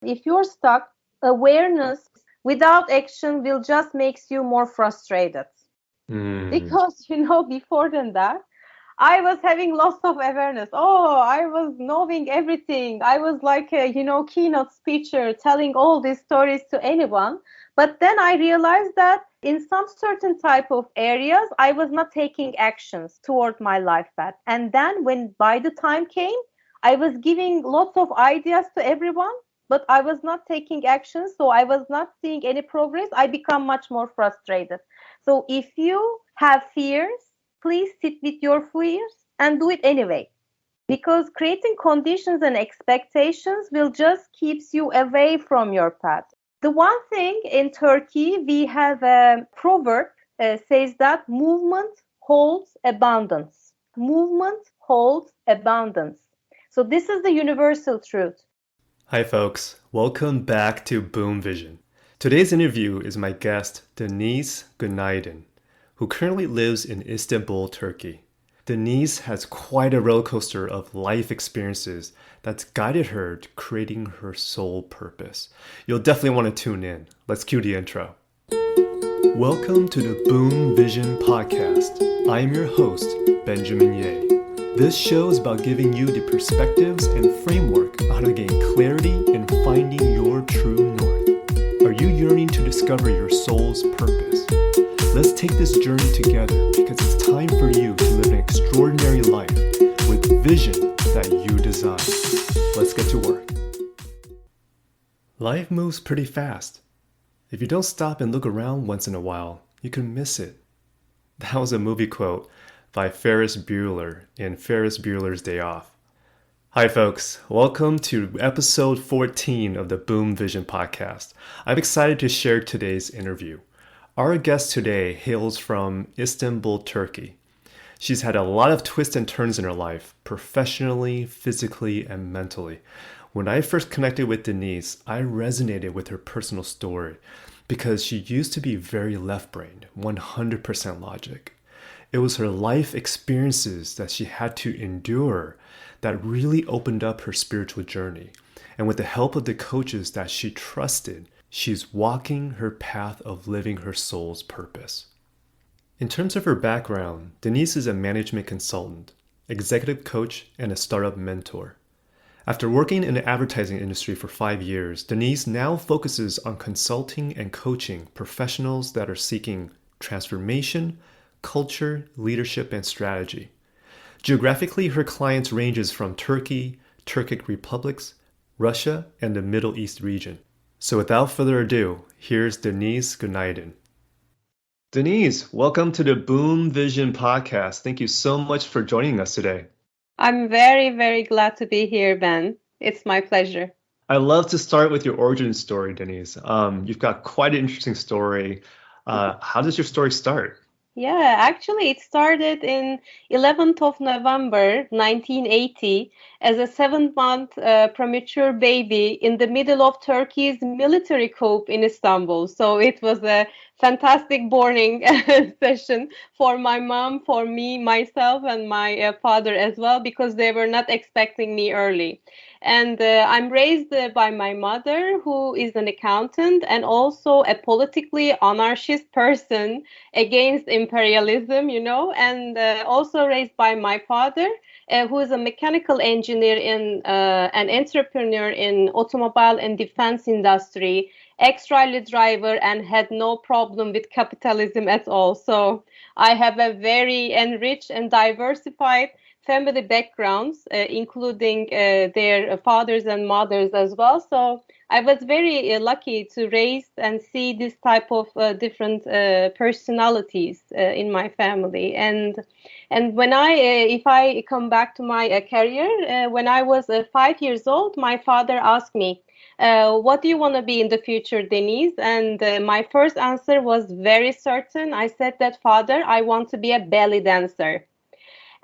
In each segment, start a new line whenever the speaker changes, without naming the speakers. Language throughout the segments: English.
If you're stuck, awareness without action will just makes you more frustrated.
Mm.
Because, before than that, I was having lots of awareness. Oh, I was knowing everything. I was like a, keynote speaker telling all these stories to anyone. But then I realized that in some certain type of areas, I was not taking actions toward my life path. And then when by the time came, I was giving lots of ideas to everyone, but I was not taking action. So I was not seeing any progress. I become much more frustrated. So if you have fears, please sit with your fears and do it anyway. Because creating conditions and expectations will just keeps you away from your path. The one thing in Turkey, we have a proverb says that movement holds abundance. Movement holds abundance. So this is the universal truth.
Hi, folks. Welcome back to Boom Vision. Today's interview is my guest, Deniz Günaydın, who currently lives in Istanbul, Turkey. Deniz has quite a roller coaster of life experiences that's guided her to creating her soul purpose. You'll definitely want to tune in. Let's cue the intro. Welcome to the Boom Vision podcast. I am your host, Benjamin Ye. This show is about giving you the perspectives and framework on how to gain clarity in finding your true north. Are you yearning to discover your soul's purpose? Let's take this journey together because it's time for you to live an extraordinary life with vision that you design. Let's get to work. Life moves pretty fast. If you don't stop and look around once in a while, you can miss it. That was a movie quote by Ferris Bueller in Ferris Bueller's Day Off. Hi, folks. Welcome to episode 14 of the Boom Vision podcast. I'm excited to share today's interview. Our guest today hails from Istanbul, Turkey. She's had a lot of twists and turns in her life, professionally, physically, and mentally. When I first connected with Deniz, I resonated with her personal story because she used to be very left-brained, 100% logic. It was her life experiences that she had to endure that really opened up her spiritual journey. And with the help of the coaches that she trusted, she's walking her path of living her soul's purpose. In terms of her background, Deniz is a management consultant, executive coach, and a startup mentor. After working in the advertising industry for 5 years, Deniz now focuses on consulting and coaching professionals that are seeking transformation, culture, leadership, and strategy. Geographically, her clients ranges from Turkey, Turkic republics, Russia, and the Middle East region. So without further ado, here's Deniz Günaydın. Deniz, welcome to the Boom Vision podcast. Thank you so much for joining us today.
I'm very, very glad to be here, Ben. It's my pleasure.
I love to start with your origin story, Deniz. You've got quite an interesting story. How does your story start?
Yeah, actually, it started in 11th of November 1980 as a 7-month premature baby in the middle of Turkey's military coup in Istanbul. So it was a fantastic boarding session for my mom, for me, myself, and my father as well, because they were not expecting me early. And I'm raised by my mother, who is an accountant and also a politically anarchist person against imperialism, and also raised by my father, who is a mechanical engineer in an entrepreneur in automobile and defense industry, ex-rally driver, and had no problem with capitalism at all. So I have a very enriched and diversified family backgrounds, including their fathers and mothers as well. So I was very lucky to raise and see this type of different personalities in my family. And when if I come back to my career, when I was 5 years old, my father asked me, what do you want to be in the future, Deniz? And my first answer was very certain. I said that, Father, I want to be a belly dancer.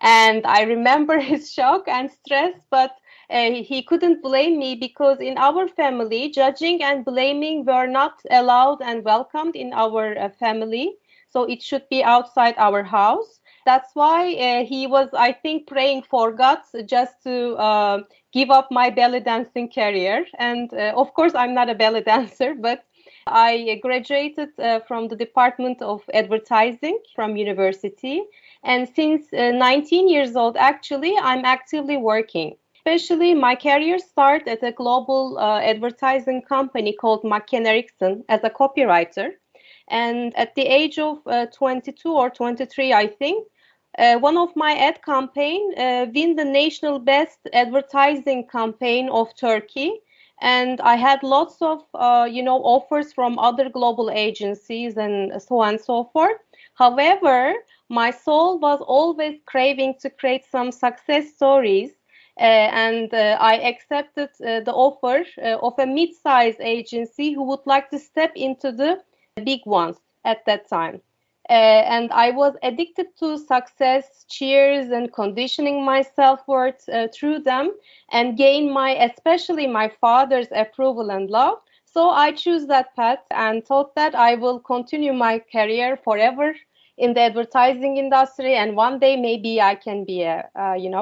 And I remember his shock and stress, but he couldn't blame me because in our family, judging and blaming were not allowed and welcomed in our family. So it should be outside our house. That's why he was, I think, praying for God just to give up my belly dancing career. And of course, I'm not a belly dancer, but I graduated from the Department of Advertising from university. And since 19 years old, actually, I'm actively working. Especially my career started at a global advertising company called McKen Erickson as a copywriter. And at the age of 22 or 23, I think, one of my ad campaign win the national best advertising campaign of Turkey. And I had lots of, offers from other global agencies and so on and so forth. However, my soul was always craving to create some success stories. And I accepted the offer of a mid-size agency who would like to step into the big ones at that time. And I was addicted to success, cheers, and conditioning my self-worth through them and gain especially my father's approval and love. So I choose that path and thought that I will continue my career forever in the advertising industry, and one day maybe I can be a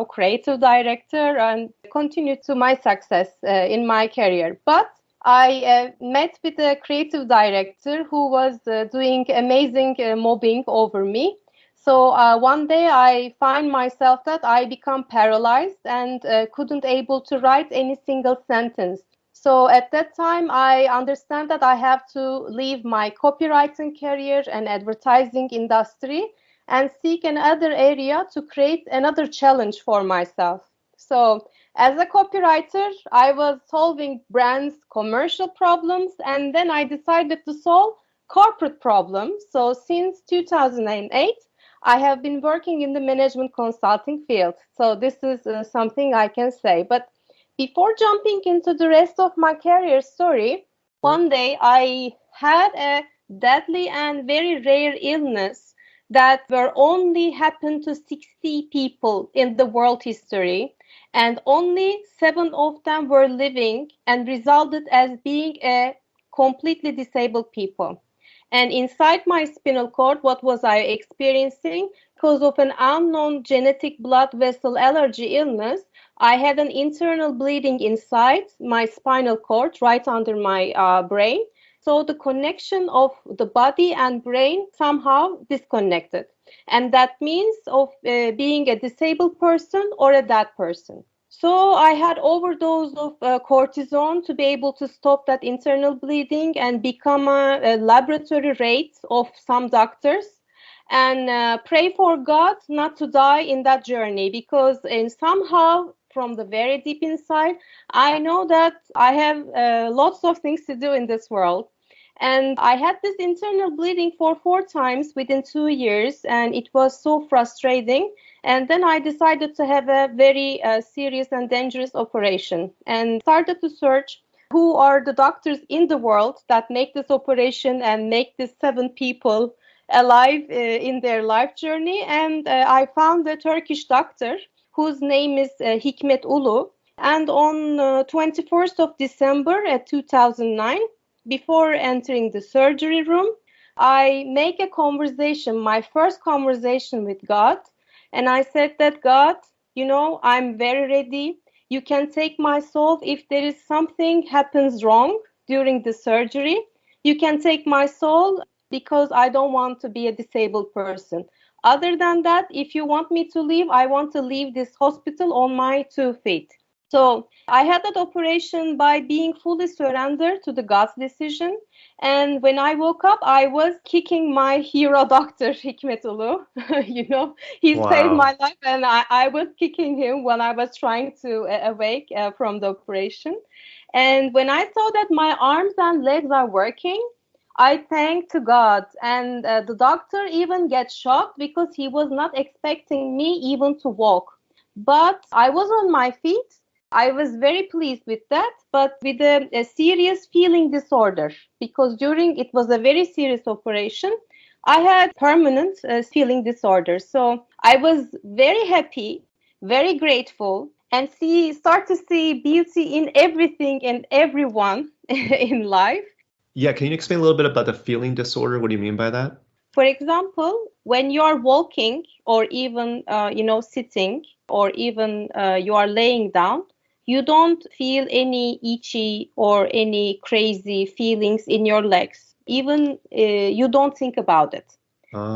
creative director and continue to my success in my career. But I met with a creative director who was doing amazing mobbing over me. So one day I find myself that I become paralyzed and couldn't able to write any single sentence. So at that time, I understand that I have to leave my copywriting career and advertising industry and seek another area to create another challenge for myself. So as a copywriter, I was solving brands' commercial problems, and then I decided to solve corporate problems. So since 2008, I have been working in the management consulting field. So this is something I can say. But before jumping into the rest of my career story, one day I had a deadly and very rare illness that were only happened to 60 people in the world history, and only 7 of them were living and resulted as being a completely disabled people. And inside my spinal cord, what was I experiencing? Because of an unknown genetic blood vessel allergy illness, I had an internal bleeding inside my spinal cord, right under my brain. So the connection of the body and brain somehow disconnected. And that means of being a disabled person or a dead person. So I had overdose of cortisone to be able to stop that internal bleeding and become a laboratory rate of some doctors, and pray for God not to die in that journey, because in somehow from the very deep inside, I know that I have lots of things to do in this world. And I had this internal bleeding for 4 times within 2 years, and it was so frustrating. And then I decided to have a very serious and dangerous operation and started to search who are the doctors in the world that make this operation and make these 7 people alive in their life journey. And I found a Turkish doctor whose name is Hikmet Ulu. And on 21st of December 2009, before entering the surgery room, I make a conversation, my first conversation with God. And I said that, God, I'm very ready. You can take my soul if there is something happens wrong during the surgery. You can take my soul because I don't want to be a disabled person. Other than that, if you want me to leave, I want to leave this hospital on my 2 feet. So I had that operation by being fully surrendered to the God's decision. And when I woke up, I was kicking my hero doctor, Hikmet Ulu. He saved
Wow.
my life, and I was kicking him when I was trying to awake from the operation. And when I saw that my arms and legs are working, I thanked to God. And the doctor even get shocked because he was not expecting me even to walk. But I was on my feet. I was very pleased with that, but with a serious feeling disorder, because during it was a very serious operation, I had permanent feeling disorder. So I was very happy, very grateful, and start to see beauty in everything and everyone in life.
Yeah, can you explain a little bit about the feeling disorder? What do you mean by that?
For example, when you are walking or even sitting or even you are laying down, you don't feel any itchy or any crazy feelings in your legs. Even you don't think about it.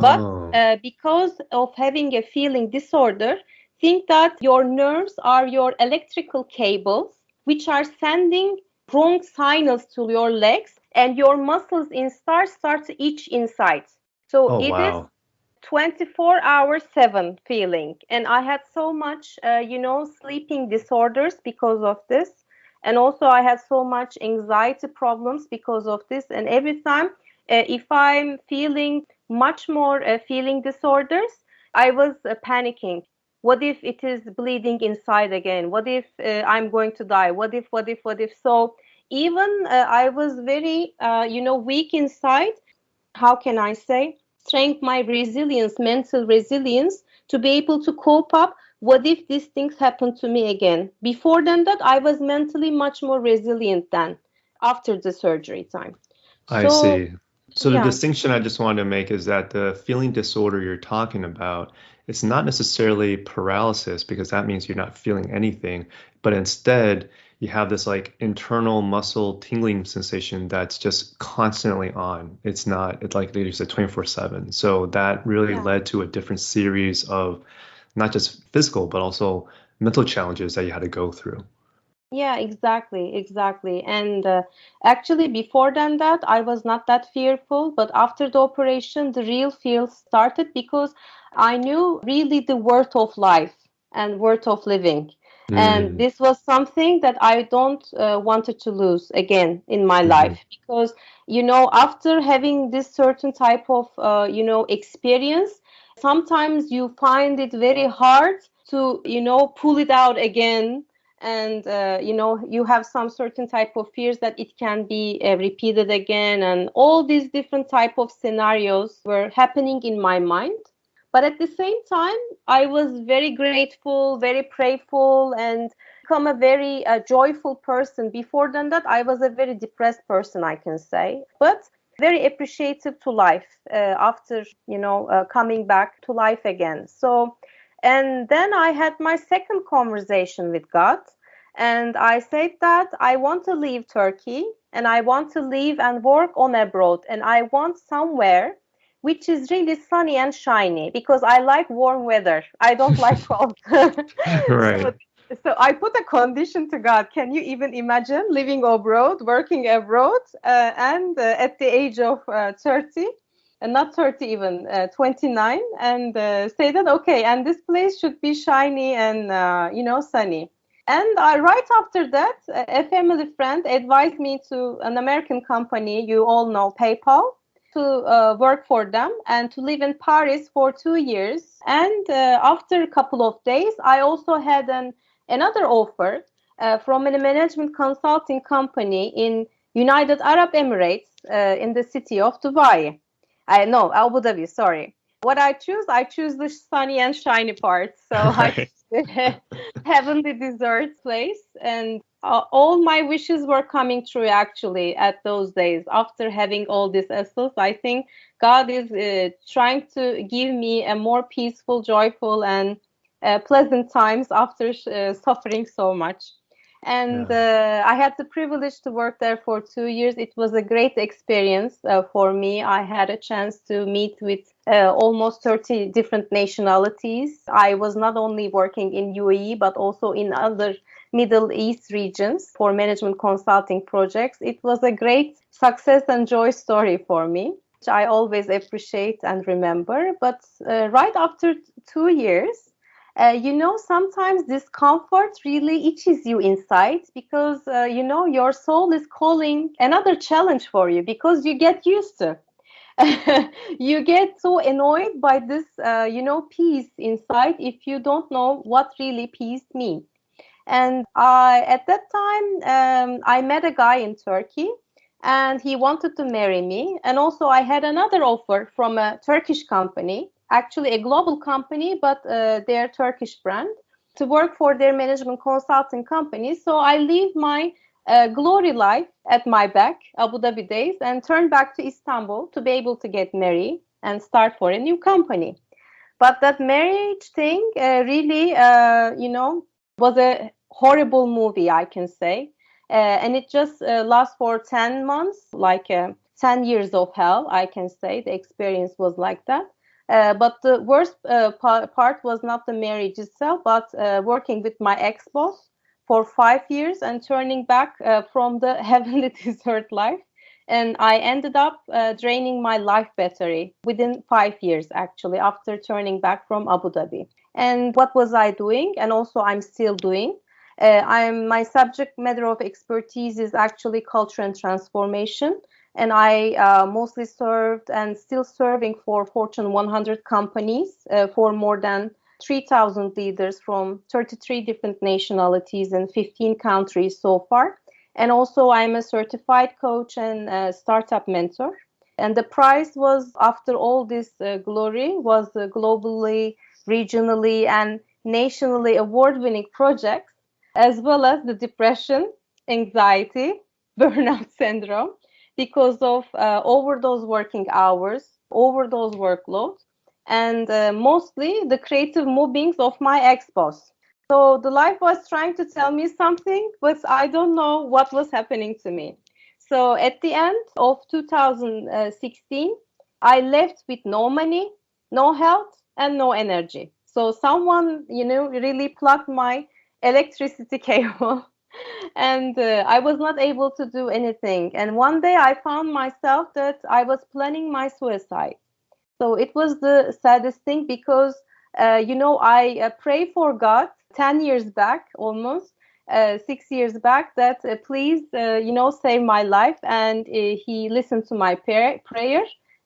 But
Oh,
because of having a feeling disorder, think that your nerves are your electrical cables, which are sending wrong signals to your legs, and your muscles inside start to itch inside. So
oh
it is
wow.
24 hours 7 feeling. And I had so much, sleeping disorders because of this. And also I had so much anxiety problems because of this. And every time, if I'm feeling much more feeling disorders, I was panicking. What if it is bleeding inside again? What if I'm going to die? What if? So even I was very, weak inside. How can I say, strength my resilience, mental resilience to be able to cope up. What if these things happen to me again? Before than that, I was mentally much more resilient than after the surgery time.
I
So,
see. So the
yeah,
distinction I just wanted to make is that the feeling disorder you're talking about, it's not necessarily paralysis because that means you're not feeling anything, but instead you have this like internal muscle tingling sensation that's just constantly on. It's not, it's like they just said 24/7. So that really
yeah.
led to a different series of not just physical, but also mental challenges that you had to go through.
Yeah, exactly, exactly. And actually, before than that, I was not that fearful. But after the operation, the real fear started because I knew really the worth of life and worth of living. And
Mm,
this was something that I don't wanted to lose again in my
mhm.
life because, after having this certain type of, experience, sometimes you find it very hard to, pull it out again. And you have some certain type of fears that it can be repeated again, and all these different type of scenarios were happening in my mind. But at the same time, I was very grateful, very prayerful, and become a very joyful person. Before than that, I was a very depressed person, I can say, but very appreciative to life after coming back to life again. So, and then I had my second conversation with God, and I said that I want to leave Turkey and I want to live and work on abroad, and I want somewhere which is really sunny and shiny because I like warm weather. I don't like cold. so
Right.
so I put a condition to God. Can you even imagine living abroad, working abroad, and at the age of 30, and not 30 even, 29, and say that, okay, and this place should be shiny and, sunny. And right after that, a family friend advised me to an American company, you all know PayPal, to work for them and to live in Paris for 2 years. And after a couple of days, I also had another offer from a management consulting company in United Arab Emirates in the city of Dubai. I know, Abu Dhabi, sorry. What I choose the sunny and shiny part. So I
Right.
choose the heavenly desert place. And all my wishes were coming true actually at those days. After having all these essence, I think God is trying to give me a more peaceful, joyful, and pleasant times after suffering so much. And
Yeah.
I had the privilege to work there for 2 years. It was a great experience for me. I had a chance to meet with almost 30 different nationalities. I was not only working in UAE, but also in other Middle East regions for management consulting projects. It was a great success and joy story for me, which I always appreciate and remember. But right after 2 years, sometimes discomfort really itches you inside because, your soul is calling another challenge for you because you get used to. You get so annoyed by this, peace inside if you don't know what really peace means. And at that time, I met a guy in Turkey, and he wanted to marry me. And also, I had another offer from a Turkish company, actually a global company, but their Turkish brand, to work for their management consulting company. So I leave my glory life at my back, Abu Dhabi days, and turn back to Istanbul to be able to get married and start for a new company. But that marriage thing really, was a horrible movie, I can say. And it just lasts for 10 months, like 10 years of hell, I can say. The experience was like that. But the worst part was not the marriage itself, but working with my ex-boss for 5 years and turning back from the heavenly desert life. And I ended up draining my life battery within 5 years, actually, after turning back from Abu Dhabi. And what was I doing? And also, I'm still doing. My subject matter of expertise is actually culture and transformation, and I mostly served and still serving for Fortune 100 companies for more than 3,000 leaders from 33 different nationalities and 15 countries so far. And also, I'm a certified coach and startup mentor. And the prize was, after all this glory, was globally, regionally, and nationally award-winning projects, as well as the depression, anxiety, burnout syndrome, because of overdose working hours, overdose workload, and mostly the creative movings of my ex-boss. So the life was trying to tell me something, but I don't know what was happening to me. So at the end of 2016, I left with no money, no health, and no energy. So someone, really plugged my electricity cable and I was not able to do anything. And one day I found myself that I was planning my suicide. So it was the saddest thing because, I pray for God 10 years back, almost 6 years back, that please, save my life. And he listened to my prayer.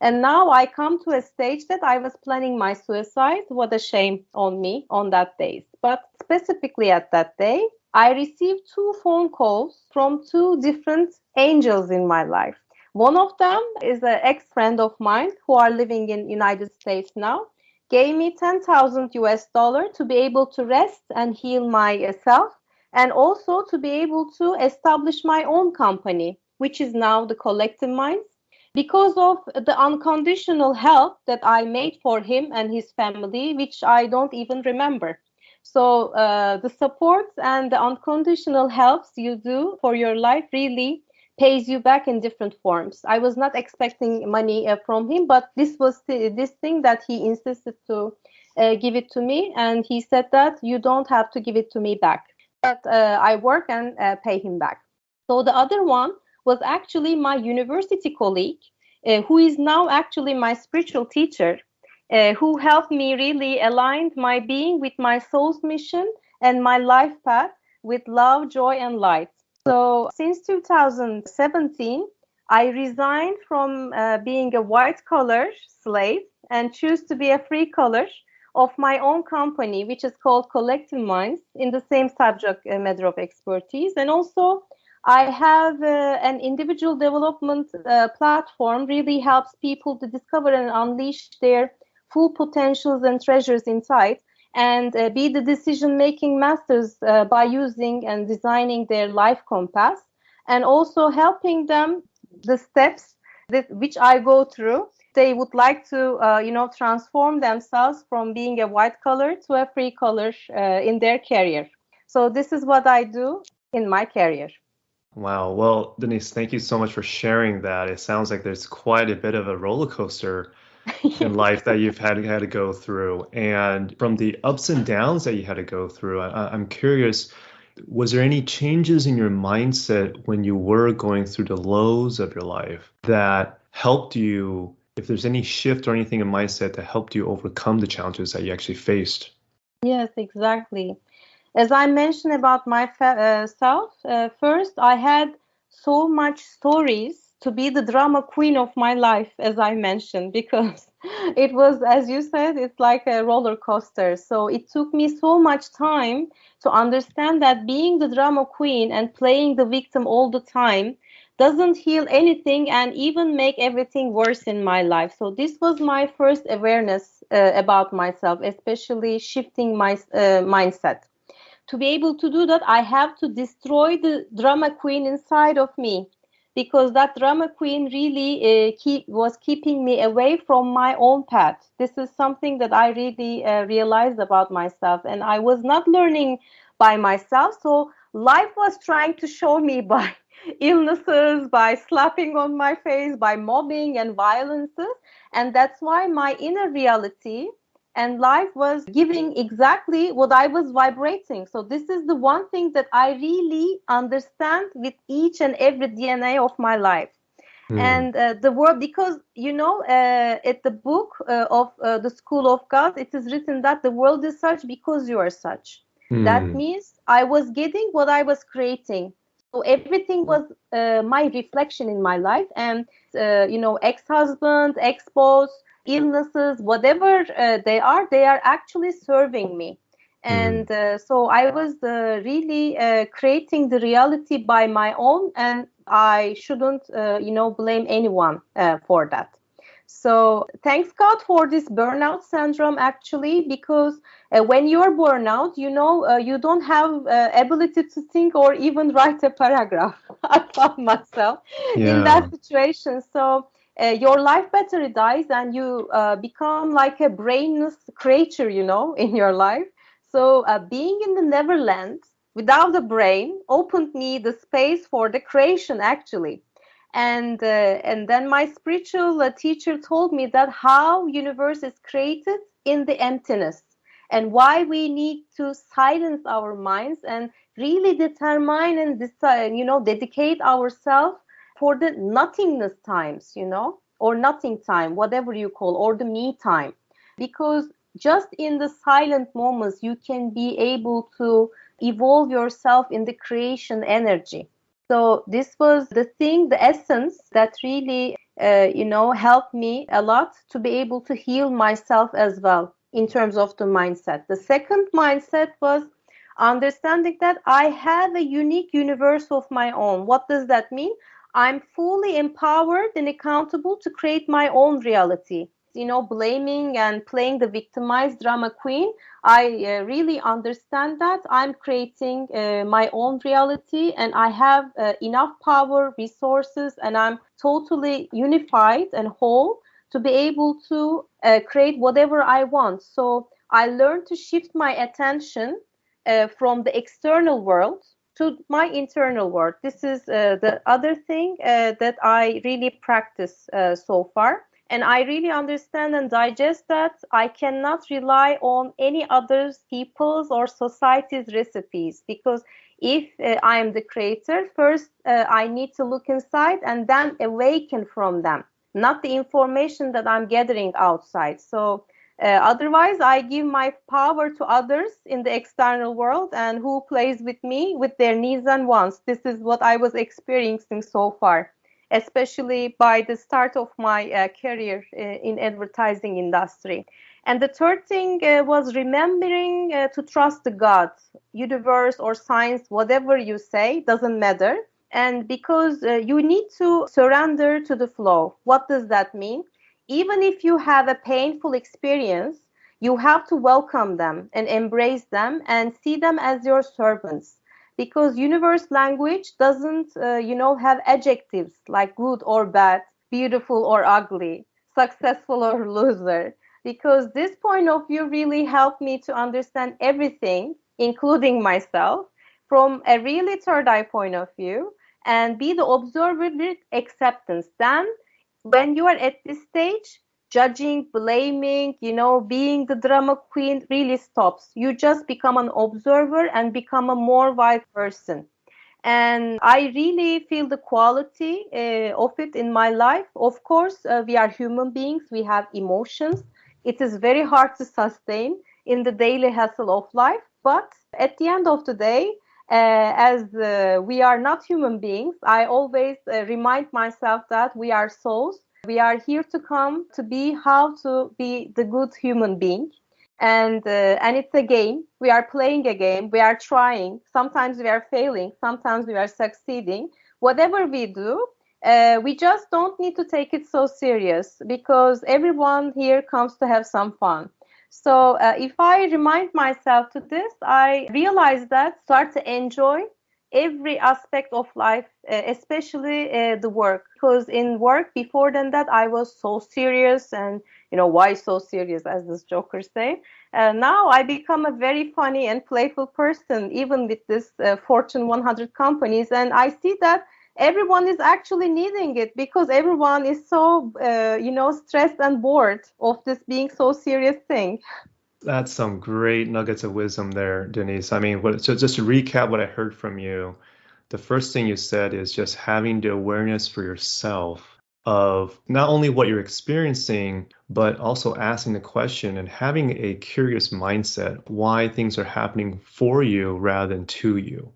And now I come to a stage that I was planning my suicide. What a shame on me on that day. But specifically at that day, I received two phone calls from two different angels in my life. One of them is an ex-friend of mine who are living in United States now. Gave me 10,000 US dollar to be able to rest and heal myself, and also to be able to establish my own company, which is now the Collective Minds, because of the unconditional help that I made for him and his family, which I don't even remember. So the support and the unconditional helps you do for your life really pays you back in different forms. I was not expecting money from him, but this was this thing that he insisted to give it to me, and he said that you don't have to give it to me back, but I work and pay him back. So the other one was actually my university colleague, who is now actually my spiritual teacher, who helped me really align my being with my soul's mission and my life path with love, joy, and light. So since 2017, I resigned from being a white collar slave and choose to be a free collar of my own company, which is called Collective Minds, in the same subject matter of expertise. And also, I have an individual development platform, really helps people to discover and unleash their full potentials and treasures inside, and be the decision-making masters by using and designing their life compass, and also helping them the steps which I go through. They would like to, transform themselves from being a white collar to a free collar in their career. So this is what I do in my career.
Wow. Well, Denise, thank you so much for sharing that. It sounds like there's quite a bit of a roller coaster in life that you've had to go through. And from the ups and downs that you had to go through, I'm curious, was there any changes in your mindset when you were going through the lows of your life that helped you, if there's any shift or anything in mindset that helped you overcome the challenges that you actually faced?
Yes, exactly. As I mentioned about myself, first I had so much stories to be the drama queen of my life, as I mentioned, because it was, as you said, it's like a roller coaster. So it took me so much time to understand that being the drama queen and playing the victim all the time doesn't heal anything and even make everything worse in my life. So this was my first awareness about myself, especially shifting my mindset. To be able to do that, I have to destroy the drama queen inside of me, because that drama queen really was keeping me away from my own path. This is something that I really realized about myself, and I was not learning by myself. So life was trying to show me by illnesses, by slapping on my face, by mobbing and violences. And that's why my inner reality and life was giving exactly what I was vibrating. So this is the one thing that I really understand with each and every DNA of my life.
Mm.
And the word, because at the book of the School of God, it is written that the world is such because you are such. That
Mm.
means I was getting what I was creating. So everything was my reflection in my life. And ex-husband, ex-boss, illnesses, whatever they are actually serving me.
Mm.
And so I was really creating the reality by my own, and I shouldn't, blame anyone for that. So thanks God for this burnout syndrome, actually, because when you're burnout, you don't have ability to think or even write a paragraph. I found myself in
Yeah.
that situation. So your life battery dies, and you become like a brainless creature, in your life. So being in the Neverland without a brain opened me the space for the creation, actually. And then my spiritual teacher told me that how universe is created in the emptiness, and why we need to silence our minds and really determine and decide, dedicate ourselves for the nothingness times, or nothing time, whatever you call, or the me time. Because just in the silent moments, you can be able to evolve yourself in the creation energy. So this was the thing, the essence that really, helped me a lot to be able to heal myself as well in terms of the mindset. The second mindset was understanding that I have a unique universe of my own. What does that mean? I'm fully empowered and accountable to create my own reality. Blaming and playing the victimized drama queen, I really understand that I'm creating my own reality, and I have enough power, resources, and I'm totally unified and whole to be able to create whatever I want. So I learned to shift my attention from the external world to my internal world. This is the other thing that I really practice so far. And I really understand and digest that I cannot rely on any other people's or society's recipes, because if I am the creator, first I need to look inside and then awaken from them, not the information that I'm gathering outside. So otherwise, I give my power to others in the external world, and who plays with me with their needs and wants. This is what I was experiencing so far, especially by the start of my career in advertising industry. And the third thing was remembering to trust the God, universe, or science, whatever you say, doesn't matter. And because you need to surrender to the flow. What does that mean? Even if you have a painful experience, you have to welcome them and embrace them and see them as your servants, because universe language doesn't have adjectives like good or bad, beautiful or ugly, successful or loser. Because this point of view really helped me to understand everything, including myself, from a really third eye point of view, and be the observer with acceptance. Then when you are at this stage, judging, blaming, being the drama queen really stops. You just become an observer and become a more wise person. And I really feel the quality of it in my life. Of course, we are human beings, we have emotions. It is very hard to sustain in the daily hustle of life. But at the end of the day, as we are not human beings, I always remind myself that we are souls. We are here to come to be how to be the good human being. And it's a game. We are playing a game. We are trying. Sometimes we are failing. Sometimes we are succeeding. Whatever we do, we just don't need to take it so serious, because everyone here comes to have some fun. So if I remind myself to this, I realize that start to enjoy every aspect of life, especially the work. Because in work before than that, I was so serious, and why so serious, as this joker say. Now I become a very funny and playful person, even with this Fortune 100 companies, and I see that everyone is actually needing it because everyone is so, stressed and bored of this being so serious thing.
That's some great nuggets of wisdom there, Denise. I mean, so just to recap what I heard from you, the first thing you said is just having the awareness for yourself of not only what you're experiencing, but also asking the question and having a curious mindset why things are happening for you rather than to you.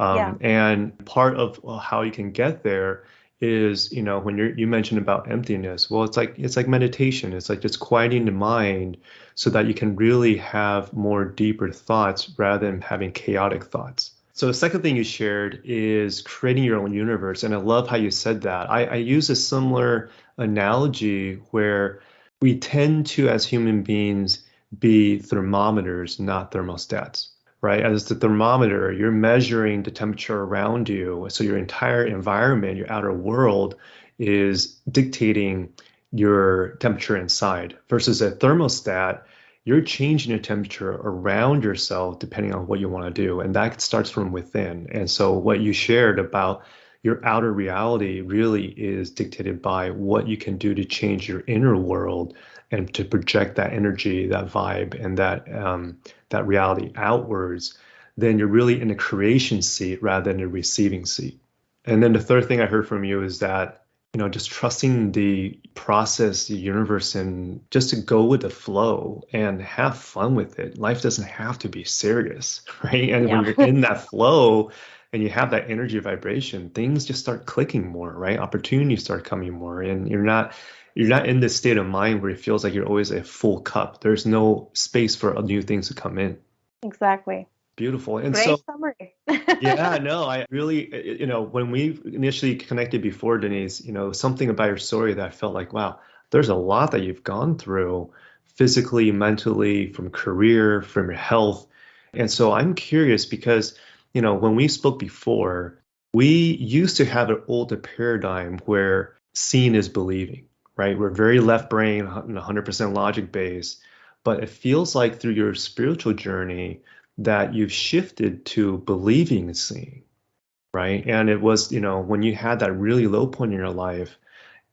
Yeah,
And part of how you can get there is, when you mentioned about emptiness, well, it's like meditation. It's like just quieting the mind so that you can really have more deeper thoughts rather than having chaotic thoughts. So the second thing you shared is creating your own universe. And I love how you said that. I use a similar analogy where we tend to, as human beings, be thermometers, not thermostats, right? As the thermometer, you're measuring the temperature around you. So your entire environment, your outer world, is dictating your temperature inside versus a thermostat. You're changing the temperature around yourself depending on what you want to do. And that starts from within. And so what you shared about your outer reality really is dictated by what you can do to change your inner world and to project that energy, that vibe, and that reality outwards, then you're really in a creation seat rather than a receiving seat. And then the third thing I heard from you is that, just trusting the process, the universe, and just to go with the flow and have fun with it. Life doesn't have to be serious, right? And when
yeah.
you're in that flow and you have that energy vibration, things just start clicking more, right? Opportunities start coming more, and you're not in this state of mind where it feels like you're always a full cup. There's no space for new things to come in.
Exactly.
Beautiful. And so,
Great summary.
yeah, no, I really, when we initially connected before, Denise, something about your story that I felt like, wow, there's a lot that you've gone through physically, mentally, from career, from your health. And so I'm curious because, when we spoke before, we used to have an older paradigm where seeing is believing, right? We're very left brain, 100% logic based. But it feels like through your spiritual journey, that you've shifted to believing and seeing, right? And it was, when you had that really low point in your life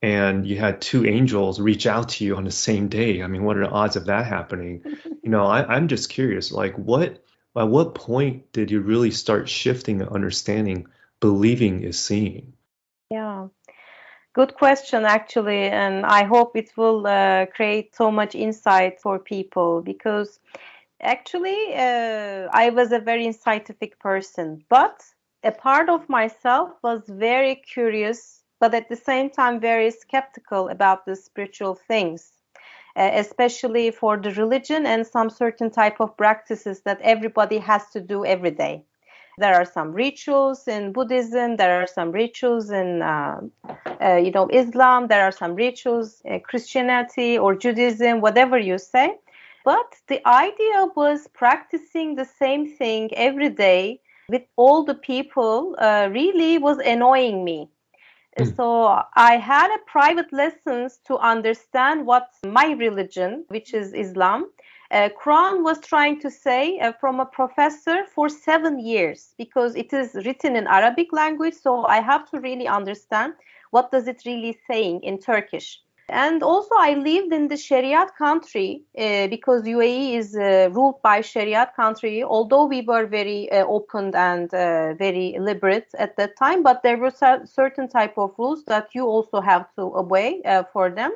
and you had two angels reach out to you on the same day. I mean, what are the odds of that happening? I'm just curious, like at what point did you really start shifting and understanding believing is seeing?
Yeah. Good question, actually, and I hope it will create so much insight for people because actually I was a very scientific person, but a part of myself was very curious, but at the same time very skeptical about the spiritual things, especially for the religion and some certain type of practices that everybody has to do every day. There are some rituals in Buddhism. There are some rituals in, Islam. There are some rituals in Christianity or Judaism, whatever you say. But the idea was practicing the same thing every day with all the people really was annoying me.
Hmm.
So I had a private lessons to understand what my religion, which is Islam, Quran was trying to say from a professor for 7 years because it is written in Arabic language. So I have to really understand what does it really saying in Turkish. And also, I lived in the Shariat country because UAE is ruled by Shariat country. Although we were very open and very liberate at that time, but there were certain type of rules that you also have to obey for them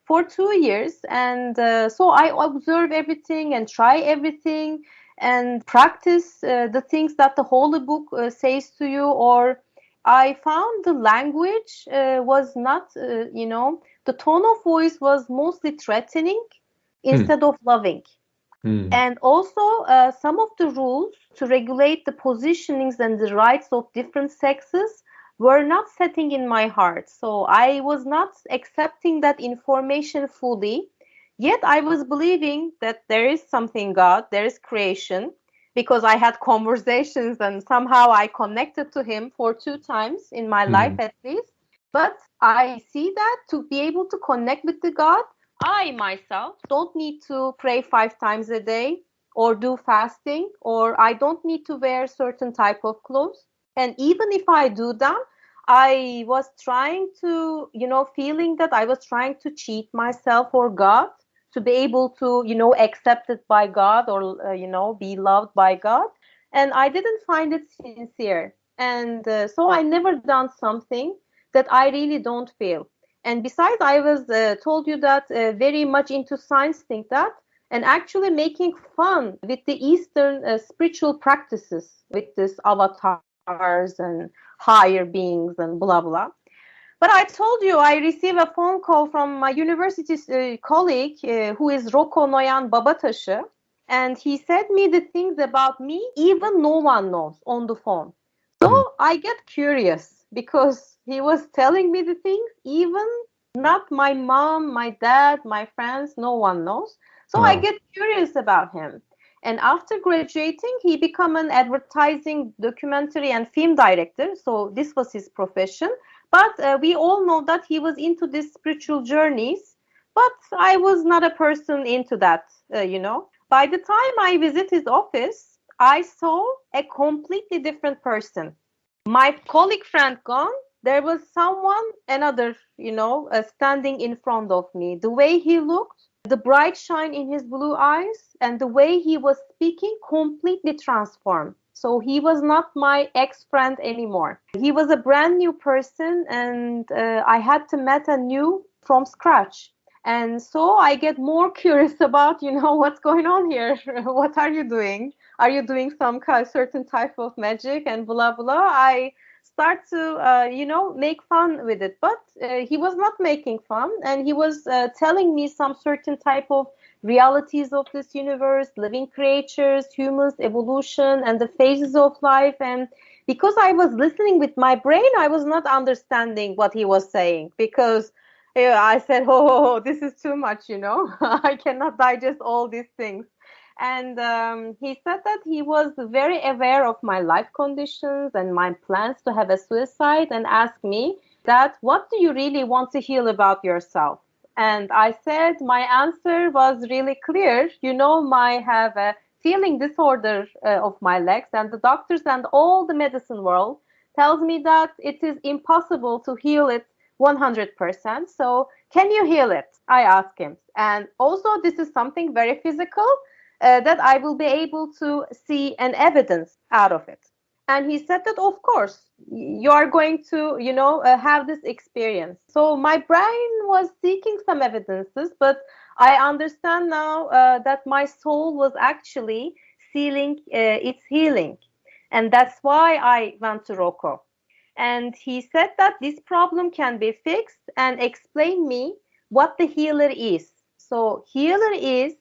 for 2 years. And so I observe everything and try everything and practice the things that the Holy Book says to you. Or I found the language was not, the tone of voice was mostly threatening
Hmm.
instead of loving.
Hmm.
And also, some of the rules to regulate the positionings and the rights of different sexes were not setting in my heart. So I was not accepting that information fully. Yet I was believing that there is something God, there is creation, because I had conversations and somehow I connected to Him for 2 times in my life
Hmm.
at least. But I see that to be able to connect with the God, I myself don't need to pray 5 times a day or do fasting, or I don't need to wear certain type of clothes. And even if I do them, I was trying to, feeling that I was trying to cheat myself or God to be able to, accepted by God or, be loved by God. And I didn't find it sincere. And so I never done something that I really don't feel. And besides, I was told you that very much into science think that, and actually making fun with the Eastern spiritual practices, with this avatars and higher beings and blah blah. But I told you I received a phone call from my university colleague who is Roko Noyan Babataşı, and he said me the things about me even no one knows on the phone. So
Hmm.
I get curious because he was telling me the things even not my mom, my dad, my friends, no one knows. So I
Wow.
get curious about him. And after graduating, he became an advertising, documentary, and film director. So this was his profession. But we all know that he was into these spiritual journeys. But I was not a person into that. By the time I visit his office, I saw a completely different person. My colleague friend gone, there was someone, another, standing in front of me. The way he looked, the bright shine in his blue eyes, and the way he was speaking completely transformed. So he was not my ex-friend anymore. He was a brand new person, and I had to meet anew from scratch. And so I get more curious about, what's going on here? What are you doing? Are you doing some kind, certain type of magic and blah blah? I start to make fun with it, but he was not making fun, and he was telling me some certain type of realities of this universe, living creatures, humans, evolution, and the phases of life. And because I was listening with my brain, I was not understanding what he was saying because I said, oh, this is too much. I cannot digest all these things. And he said that he was very aware of my life conditions and my plans to have a suicide, and asked me that, what do you really want to heal about yourself? And I said my answer was really clear. I have a feeling disorder of my legs, and the doctors and all the medicine world tells me that it is impossible to heal it 100%. So can you heal it? I asked him. And also, this is something very physical that I will be able to see an evidence out of it. And he said that, of course, you are going to, have this experience. So my brain was seeking some evidences, but I understand now that my soul was actually sealing its healing. And that's why I went to Rocco. And he said that this problem can be fixed and explain me what the healer is. So healer is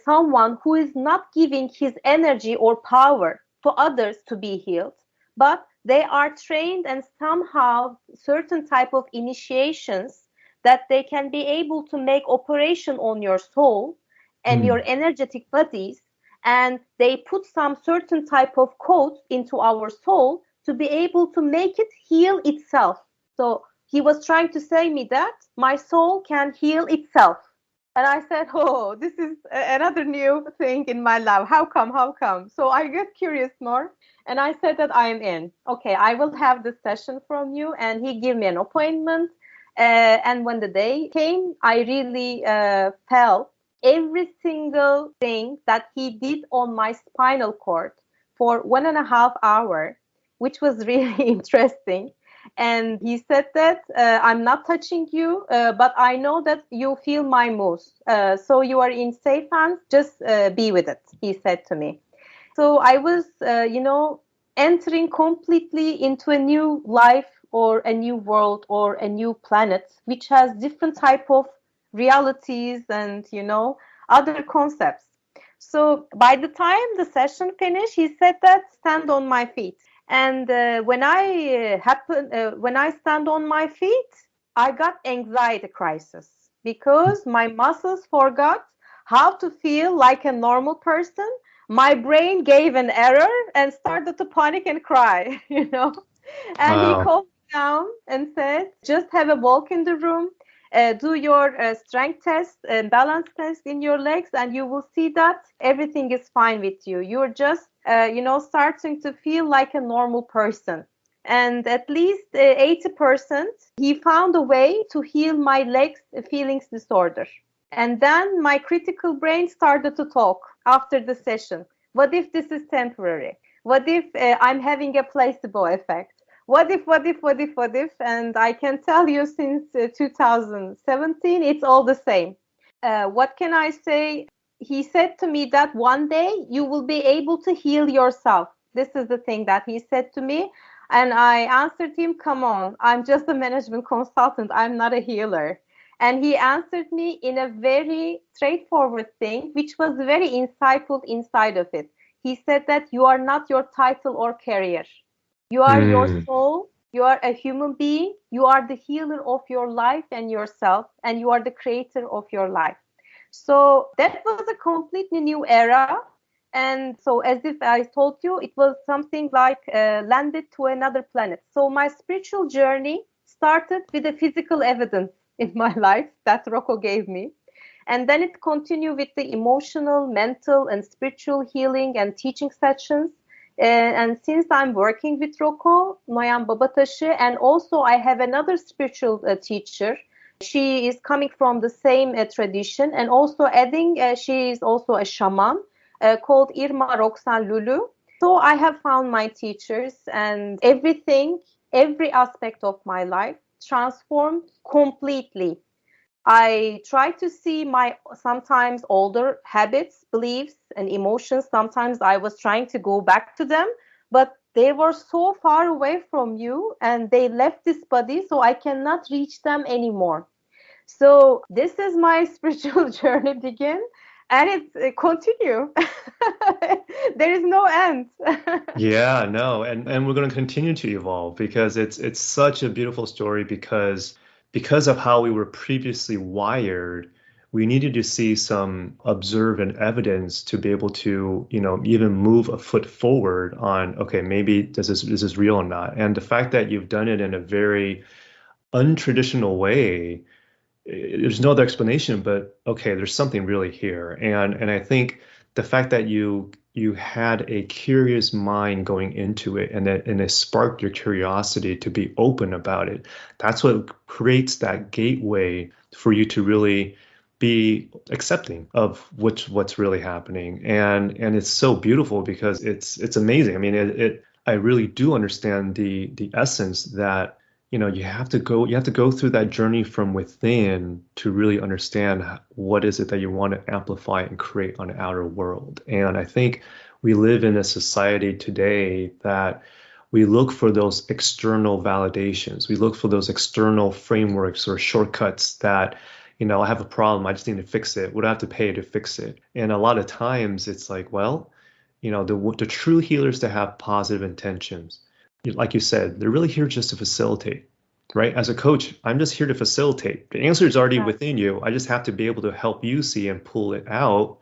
someone who is not giving his energy or power to others to be healed, but they are trained and somehow certain type of initiations that they can be able to make operation on your soul and
Hmm.
your energetic bodies, and they put some certain type of code into our soul to be able to make it heal itself. So he was trying to say me that my soul can heal itself. And I said, oh, this is another new thing in my life. How come? How come? So I get curious more. And I said that I am in. Okay, I will have this session from you. And he gave me an appointment. And when the day came, I really felt every single thing that he did on my spinal cord for 1.5 hours, which was really interesting. And he said that I'm not touching you, but I know that you feel my moves. So you are in safe hands. Just be with it, he said to me. So I was, entering completely into a new life or a new world or a new planet, which has different type of realities and, other concepts. So by the time the session finished, he said that stand on my feet. And when I stand on my feet, I got anxiety crisis because my muscles forgot how to feel like a normal person. My brain gave an error and started to panic and cry. And he
Wow.
calmed me down and said, just have a walk in the room. Do your strength test and balance test in your legs, and you will see that everything is fine with you. You're just, starting to feel like a normal person. And at least 80%, he found a way to heal my legs feelings disorder. And then my critical brain started to talk after the session. What if this is temporary? What if I'm having a placebo effect? What if, what if, what if, what if? And I can tell you since 2017, it's all the same. What can I say? He said to me that one day you will be able to heal yourself. This is the thing that he said to me. And I answered him, come on, I'm just a management consultant. I'm not a healer. And he answered me in a very straightforward thing, which was very insightful inside of it. He said that you are not your title or career. You are your
Mm.
soul. You are a human being. You are the healer of your life and yourself, and you are the creator of your life. So that was a completely new era. And so, as if I told you, it was something like landed to another planet. So, my spiritual journey started with the physical evidence in my life that Rocco gave me. And then it continued with the emotional, mental, and spiritual healing and teaching sessions. And since I'm working with Rocco, Noyan Babataşı, and also I have another spiritual teacher. She is coming from the same tradition, and also adding, she is also a shaman called Irma Roxan Lulu. So I have found my teachers, and everything, every aspect of my life transformed completely. I try to see my sometimes older habits, beliefs, and emotions. Sometimes I was trying to go back to them, but they were so far away from you and they left this body, so I cannot reach them anymore. So this is my spiritual journey begin, and it continue. There is no end.
Yeah, no, and we're going to continue to evolve because it's such a beautiful story because of how we were previously wired, we needed to see some observant evidence to be able to, even move a foot forward on, okay, maybe this is real or not. And the fact that you've done it in a very untraditional way, there's no other explanation, but okay, there's something really here. And I think the fact that you had a curious mind going into it and it sparked your curiosity to be open about it. That's what creates that gateway for you to really be accepting of what's really happening. And it's so beautiful because it's amazing. I mean, I really do understand the essence that you have to go through that journey from within to really understand what is it that you want to amplify and create on the outer world. And I think we live in a society today that we look for those external validations. We look for those external frameworks or shortcuts that, I have a problem, I just need to fix it. What do I have to pay to fix it? And a lot of times it's like, well, the true healers that have positive intentions, like you said, they're really here just to facilitate, right? As a coach, I'm just here to facilitate. The answer is already within you. I just have to be able to help you see and pull it out.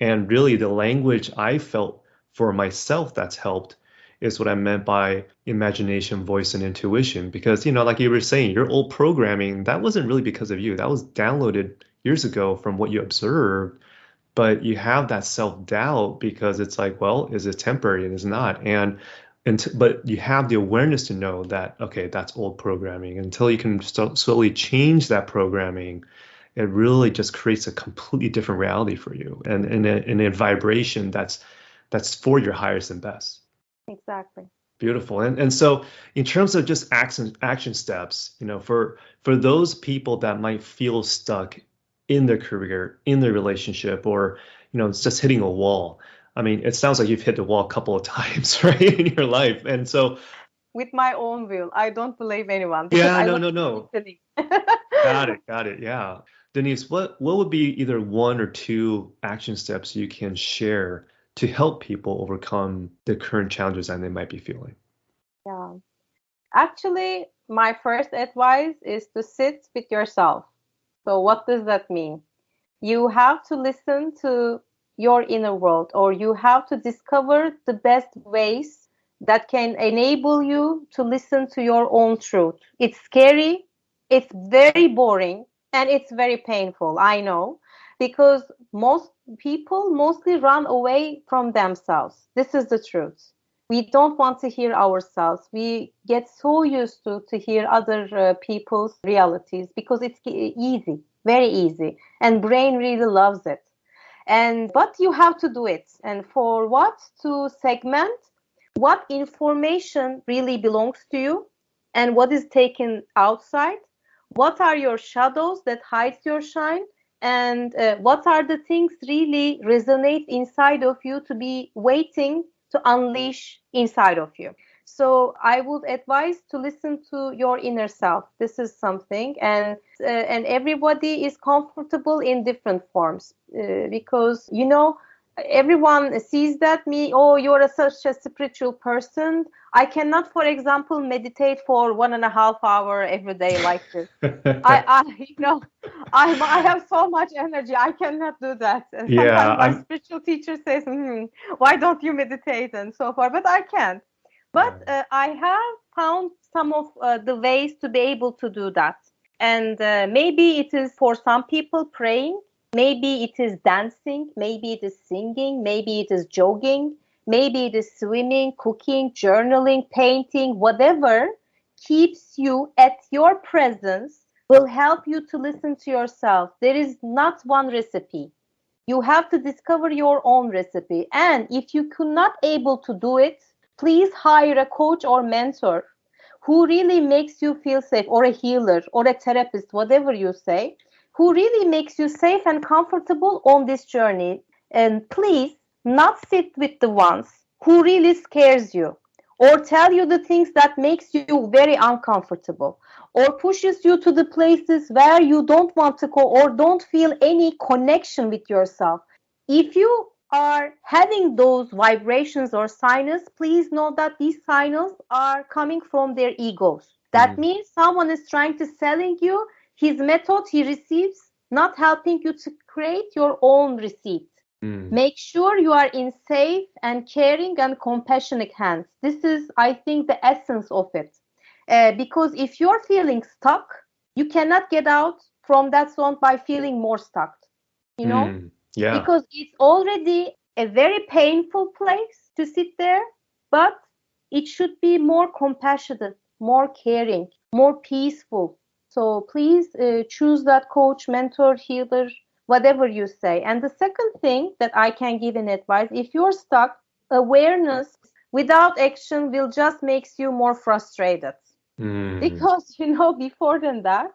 And really, the language I felt for myself that's helped is what I meant by imagination, voice, and intuition. Because, like you were saying, your old programming, that wasn't really because of you. That was downloaded years ago from what you observed. But you have that self-doubt because it's like, well, is it temporary? And it's not. But you have the awareness to know that, okay, that's old programming. Until you can slowly change that programming, it really just creates a completely different reality for you and a vibration that's for your highest and best.
Exactly.
Beautiful. And so in terms of just action steps, for those people that might feel stuck in their career, in their relationship, or, it's just hitting a wall. I mean, it sounds like you've hit the wall a couple of times, right, in your life. And so,
With my own will, I don't blame anyone because
yeah,
I
no,
was
no, no.
listening.
Got it. Yeah. Denise, what would be either one or two action steps you can share to help people overcome the current challenges that they might be feeling?
Yeah. Actually, my first advice is to sit with yourself. So, what does that mean? You have to listen to your inner world, or you have to discover the best ways that can enable you to listen to your own truth. It's scary, it's very boring, And it's very painful, I know, because most people mostly run away from themselves. This is the truth. We don't want to hear ourselves. We get so used to hear other people's realities because it's easy, very easy, and brain really loves it. And but you have to do it. And for what? To segment what information really belongs to you and what is taken outside. What are your shadows that hides your shine? And what are the things really resonate inside of you to be waiting to unleash inside of you? So I would advise to listen to your inner self. This is something, and everybody is comfortable in different forms because everyone sees that me. Oh, you're such a spiritual person. I cannot, for example, meditate for 1.5 hours every day like this. I I have so much energy. I cannot do that. And
Yeah,
sometimes my spiritual teacher says, "Why don't you meditate?" and so forth. But I can't. But I have found some of the ways to be able to do that. And maybe it is for some people praying, maybe it is dancing, maybe it is singing, maybe it is jogging, maybe it is swimming, cooking, journaling, painting, whatever keeps you at your presence will help you to listen to yourself. There is not one recipe. You have to discover your own recipe. And if you could not able to do it, please hire a coach or mentor who really makes you feel safe, or a healer or a therapist, whatever you say, who really makes you safe and comfortable on this journey. And please not sit with the ones who really scares you or tell you the things that makes you very uncomfortable or pushes you to the places where you don't want to go or don't feel any connection with yourself. If you are having those vibrations or signals, please know that these signals are coming from their egos. That
mm,
means someone is trying to selling you his method he receives, not helping you to create your own receipt.
mm,
Make sure you are in safe and caring and compassionate hands. This is, I think, the essence of it. Because if you're feeling stuck, you cannot get out from that zone by feeling more stuck, you know?
yeah.
Because it's already a very painful place to sit there, but it should be more compassionate, more caring, more peaceful. So please choose that coach, mentor, healer, whatever you say. And the second thing that I can give in advice, if you're stuck, awareness without action will just makes you more frustrated.
Mm,
Because before than that,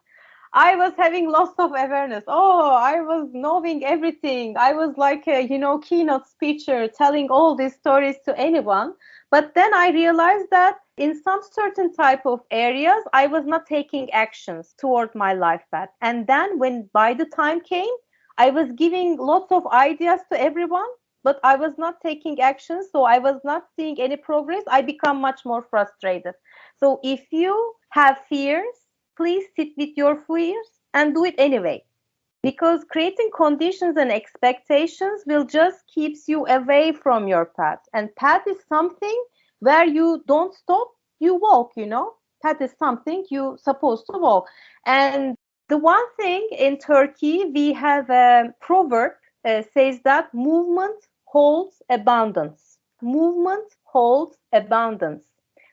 I was having lots of awareness. Oh, I was knowing everything. I was like a, keynote speaker telling all these stories to anyone. But then I realized that in some certain type of areas, I was not taking actions toward my life path. And then when by the time came, I was giving lots of ideas to everyone, but I was not taking action. So I was not seeing any progress. I become much more frustrated. So if you have fears, please sit with your fears and do it anyway, because creating conditions and expectations will just keeps you away from your path, and path is something where you don't stop, you walk. Path is something you supposed to walk. And the one thing in Turkey, we have a proverb says that movement holds abundance. Movement holds abundance.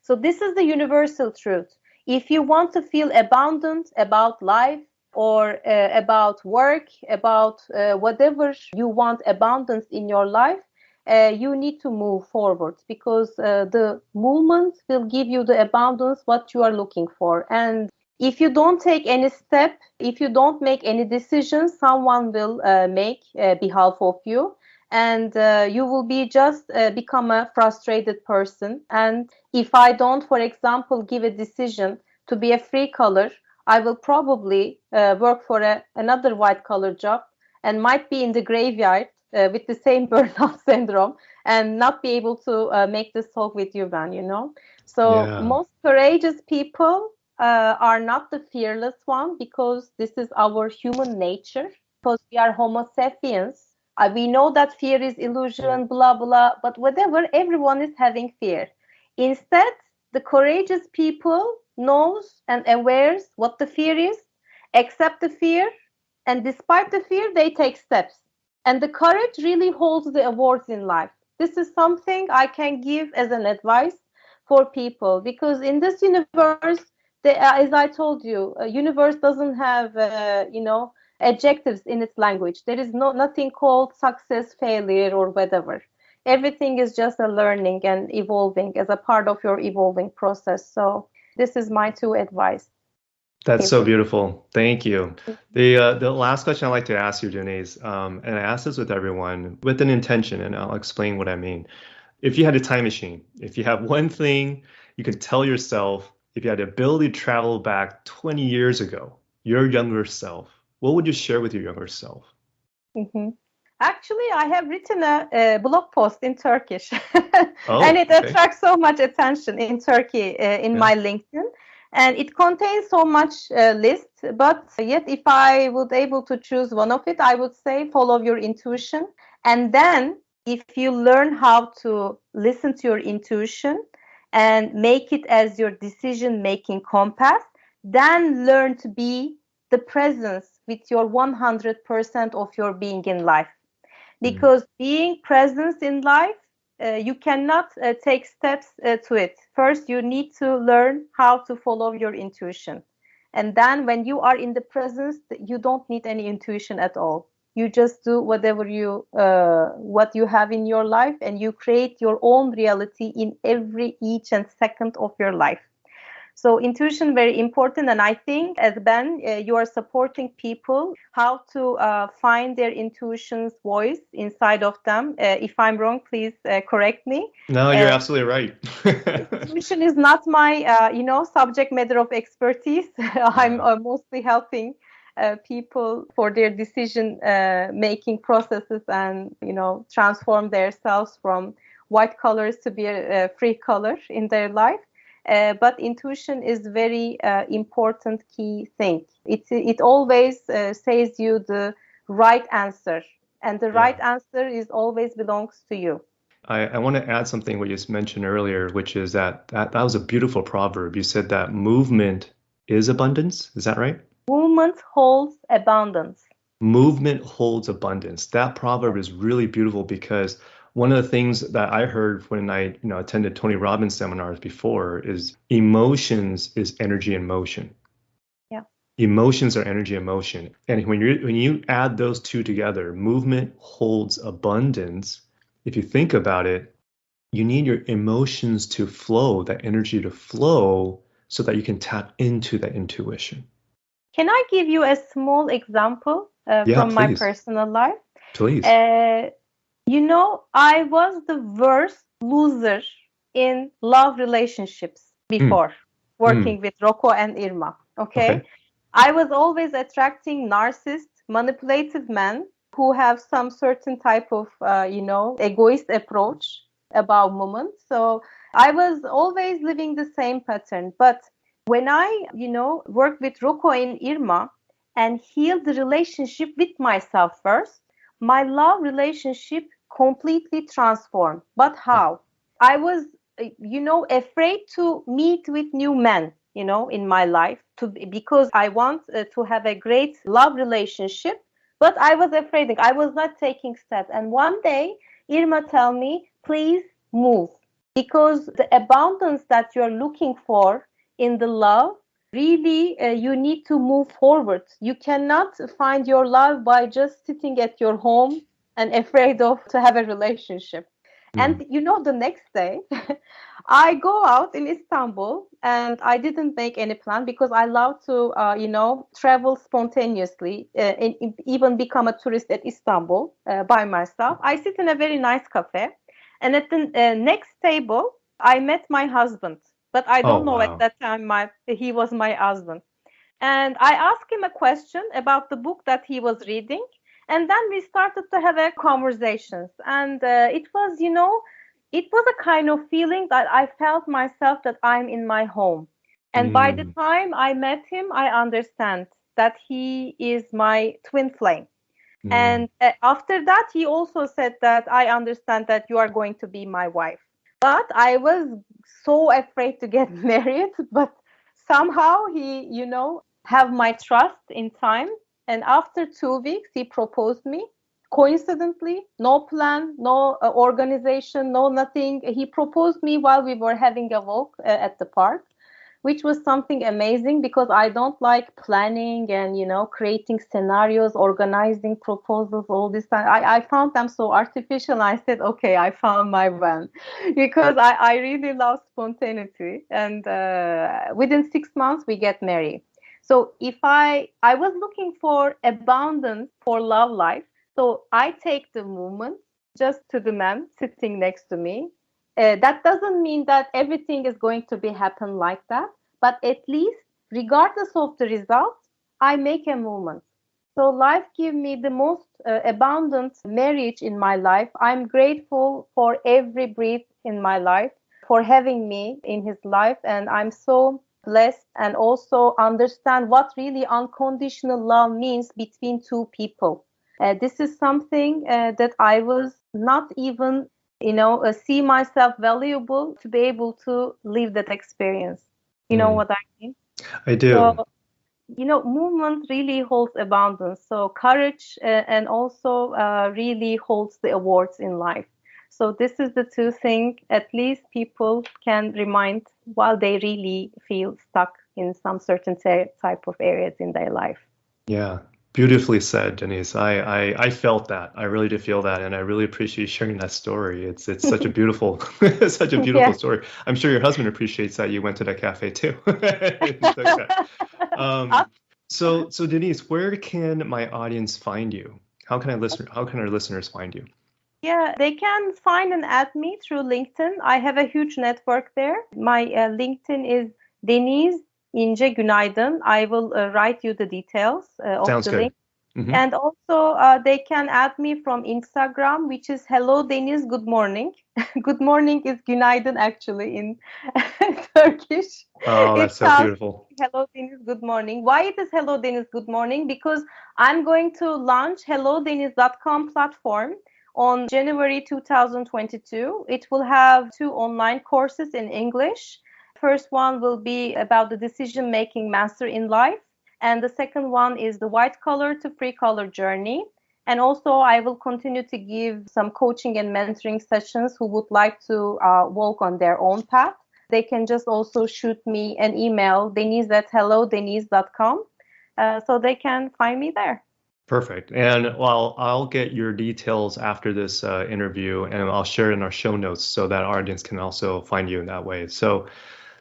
So this is the universal truth. If you want to feel abundant about life, or about work, about whatever you want abundance in your life, you need to move forward, because the movement will give you the abundance what you are looking for. And if you don't take any step, if you don't make any decisions, someone will make behalf of you, and you will be just become a frustrated person. And if I don't, for example, give a decision to be a free color, I will probably work for another white collar job and might be in the graveyard with the same burnout syndrome and not be able to make this talk with you, Ben. So
yeah.
most courageous people are not the fearless one, because this is our human nature, because we are Homo sapiens. We know that fear is illusion, blah, blah, but whatever, everyone is having fear. Instead, the courageous people knows and awares what the fear is, accept the fear, and despite the fear, they take steps. And the courage really holds the awards in life. This is something I can give as an advice for people, because in this universe, as I told you, universe doesn't have adjectives in its language. There is nothing called success, failure, or whatever. Everything is just a learning and evolving as a part of your evolving process. So this is my two advice.
That's so beautiful. Thank you. The last question I'd like to ask you, Denise, and I ask this with everyone with an intention, and I'll explain what I mean. If you had a time machine, if you have one thing you could tell yourself, if you had the ability to travel back 20 years ago, your younger self, what would you share with your younger self?
Mm-hmm. Actually, I have written a blog post in Turkish,
Oh,
and it
okay.
attracts so much attention in Turkey in
Yeah.
my LinkedIn, and it contains so much list. But yet, if I would able to choose one of it, I would say follow your intuition, and then if you learn how to listen to your intuition and make it as your decision making compass, then learn to be the presence with your 100% of your being in life,
Mm,
because being present in life, you cannot take steps to it. First, you need to learn how to follow your intuition. And then when you are in the presence, you don't need any intuition at all. You just do whatever what you have in your life, and you create your own reality in each and second of your life. So intuition very important, and I think as Ben, you are supporting people how to find their intuition's voice inside of them. If I'm wrong, please correct me.
no, you're
Uh,
absolutely right.
Intuition is not my subject matter of expertise. I'm
Yeah.
mostly helping people for their decision making processes, and transform themselves from white colors to be a free color in their life. But intuition is very important key thing. It always says you the right answer, and the
Yeah.
right answer is always belongs to you.
I want to add something what you just mentioned earlier, which is that was a beautiful proverb. You said that movement is abundance. Is that right?
Movement holds abundance.
Movement holds abundance. That proverb is really beautiful because one of the things that I heard when I, attended Tony Robbins seminars before is emotions is energy in motion.
Yeah.
Emotions are energy in motion. And when you add those two together, movement holds abundance. If you think about it, you need your emotions to flow, that energy to flow so that you can tap into that intuition.
Can I give you a small example
Yeah,
from my
please.
personal life?
Please.
Uh, I was the worst loser in love relationships
Mm,
before
mm,
working with Rocco and Irma. Okay.
okay.
I was always attracting narcissist, manipulative men who have some certain type of, egoist approach about women. So I was always living the same pattern. But when I, worked with Rocco and Irma and healed the relationship with myself first, my love relationship completely transformed. But
Yeah.
how? I was, afraid to meet with new men, in my life because I want to have a great love relationship. But I was afraid. I was not taking steps. And one day, Irma tell me, please move, because the abundance that you're looking for in the love, really, you need to move forward. You cannot find your love by just sitting at your home and afraid of to have a relationship.
Mm,
And the next day, I go out in Istanbul, and I didn't make any plan because I love to, travel spontaneously, and even become a tourist at Istanbul by myself. I sit in a very nice cafe, and at the next table, I met my husband, but I
oh,
don't know at
wow.
that time he was my husband. And I asked him a question about the book that he was reading. And then we started to have a conversations. And it was a kind of feeling that I felt myself that I'm in my home. And by the
Mm,
time I met him, I understand that he is my twin flame.
mm,
And after that, he also said that I understand that you are going to be my wife. But I was so afraid to get married. But somehow he, have my trust in time. And after 2 weeks, he proposed me. Coincidentally, no plan, no organization, no nothing. He proposed me while we were having a walk at the park, which was something amazing because I don't like planning and creating scenarios, organizing proposals all this time. I found them so artificial. I said, okay, I found my one because I really love spontaneity. And within 6 months we get married. So if I was looking for abundance for love life, so I take the moment just to the man sitting next to me. That doesn't mean that everything is going to be happen like that, but at least regardless of the result, I make a movement. So life give me the most abundant marriage in my life. I'm grateful for every breath in my life, for having me in his life, and I'm so blessed and also understand what really unconditional love means between two people. This is something that I was not even, see myself valuable to be able to live that experience. You know
Mm,
what I mean?
I
So,
do.
movement really holds abundance. So, courage and also really holds the awards in life. So, this is the two things at least people can remind while they really feel stuck in some certain type of areas in their life.
Yeah, beautifully said, Denise. I felt that. I really did feel that, and I really appreciate you sharing that story. It's such a beautiful such a beautiful
Yeah.
story. I'm sure your husband appreciates that you went to that cafe too. It's okay. Um, so Denise, where can my audience find you? How can our listeners find you?
Yeah, they can find and add me through LinkedIn. I have a huge network there. My LinkedIn is Deniz Günaydın. I will write you the details of
Sounds
the link.
good. Hmm.
And also, they can add me from Instagram, which is Hello Deniz, Good Morning. Good morning is Günaydın actually in Turkish.
Oh,
It
that's so
sounds
beautiful.
Hello Deniz, Good Morning. Why it is Hello Deniz, Good Morning? Because I'm going to launch HelloDeniz.com platform on January 2022. It will have two online courses in English. First one will be about the decision making master in life, and the second one is the white collar to free collar journey. And also, I will continue to give some coaching and mentoring sessions who would like to walk on their own path. They can just also shoot me an email, Deniz at hellodeniz.com, so they can find me there.
Perfect. And well, I'll get your details after this interview and I'll share it in our show notes so that our audience can also find you in that way. So,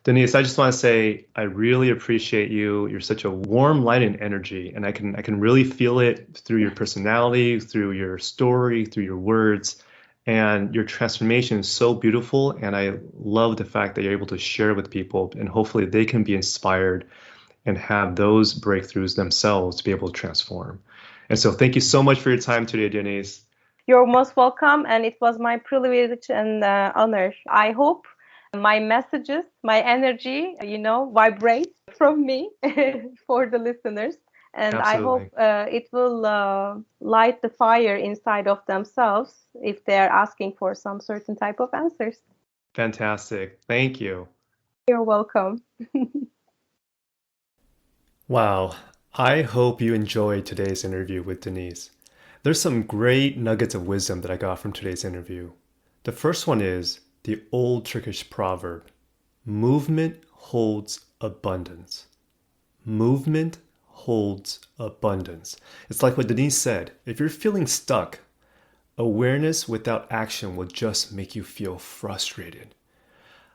Denise, I just want to say I really appreciate you. You're such a warm light and energy, and I can really feel it through your personality, through your story, through your words. And your transformation is so beautiful. And I love the fact that you're able to share with people and hopefully they can be inspired and have those breakthroughs themselves to be able to transform. And so thank you so much for your time today, Denise.
You're most welcome, and it was my privilege and honor. I hope my messages, my energy, vibrate from me for the listeners. And I hope
Absolutely.
it will light the fire inside of themselves if they're asking for some certain type of answers.
Fantastic. Thank you.
You're welcome.
Wow. I hope you enjoyed today's interview with Denise. There's some great nuggets of wisdom that I got from today's interview. The first one is the old Turkish proverb: movement holds abundance. Movement holds abundance. It's like what Denise said: if you're feeling stuck, awareness without action will just make you feel frustrated.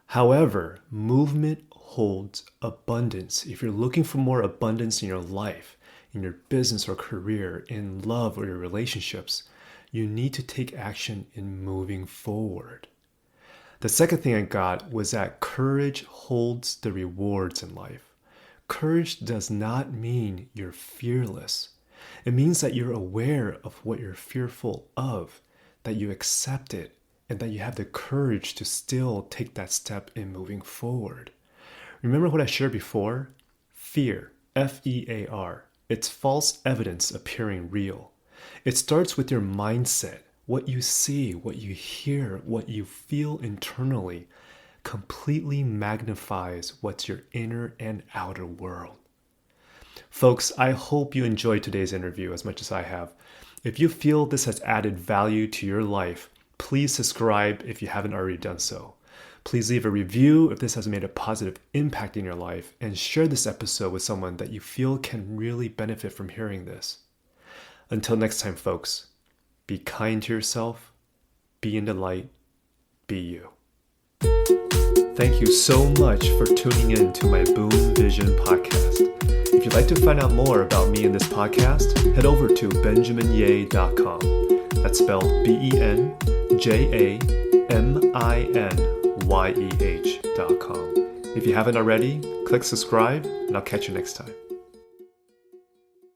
However, movement holds abundance. If you're looking for more abundance in your life, in your business or career, in love or your relationships, you need to take action in moving forward. The second thing I got was that courage holds the rewards in life. Courage does not mean you're fearless. It means that you're aware of what you're fearful of, that you accept it, and that you have the courage to still take that step in moving forward. Remember what I shared before? Fear, Fear. It's false evidence appearing real. It starts with your mindset, what you see, what you hear, what you feel internally completely magnifies what's your inner and outer world. Folks, I hope you enjoyed today's interview as much as I have. If you feel this has added value to your life, please subscribe if you haven't already done so. Please leave a review if this has made a positive impact in your life, and share this episode with someone that you feel can really benefit from hearing this. Until next time, folks, be kind to yourself, be in the light, be you. Thank you so much for tuning in to my Boom Vision podcast. If you'd like to find out more about me and this podcast, head over to benjaminyeh.com. That's spelled BenjaminYeh.com. If you haven't already, click subscribe, and I'll catch you next time.